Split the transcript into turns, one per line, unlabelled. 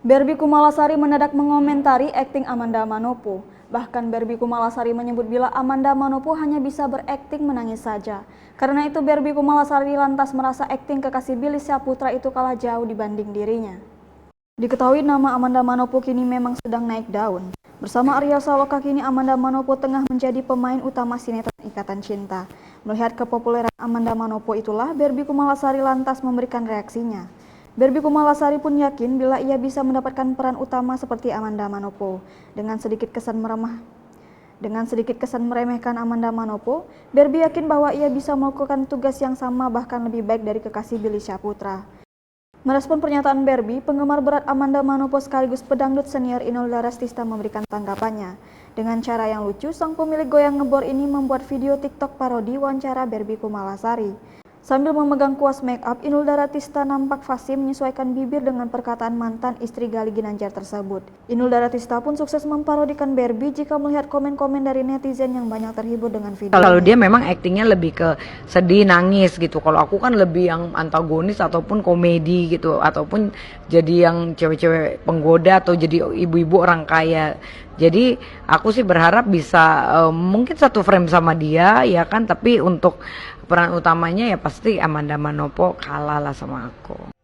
Barbie Kumalasari mendadak mengomentari akting Amanda Manopo. Bahkan Barbie Kumalasari menyebut bila Amanda Manopo hanya bisa berakting menangis saja. Karena itu Barbie Kumalasari lantas merasa akting kekasih Billy Syahputra itu kalah jauh dibanding dirinya. Diketahui nama Amanda Manopo kini memang sedang naik daun. Bersama Arya Saloka kini Amanda Manopo tengah menjadi pemain utama sinetron Ikatan Cinta. Melihat kepopuleran Amanda Manopo itulah Barbie Kumalasari lantas memberikan reaksinya. Barbie Kumalasari pun yakin bila ia bisa mendapatkan peran utama seperti Amanda Manopo. Dengan sedikit kesan meremehkan Amanda Manopo, Barbie yakin bahwa ia bisa melakukan tugas yang sama bahkan lebih baik dari kekasih Billy Syahputra. Merespon pernyataan Barbie, penggemar berat Amanda Manopo sekaligus pedangdut senior Inul Daratista memberikan tanggapannya. Dengan cara yang lucu, sang pemilik goyang ngebor ini membuat video TikTok parodi wawancara Barbie Kumalasari. Sambil memegang kuas make up, Inul Daratista nampak fasih menyesuaikan bibir dengan perkataan mantan istri Gali Ginanjar tersebut. Inul Daratista pun sukses memparodikan Barbie jika melihat komen-komen dari netizen yang banyak terhibur dengan video.
Kalau dia memang aktingnya lebih ke sedih, nangis gitu. Kalau aku kan lebih yang antagonis ataupun komedi gitu, ataupun jadi yang cewek-cewek penggoda atau jadi ibu-ibu orang kaya. Jadi aku sih berharap bisa mungkin satu frame sama dia ya kan, tapi untuk peran utamanya ya pasti Amanda Manopo kalah lah sama aku.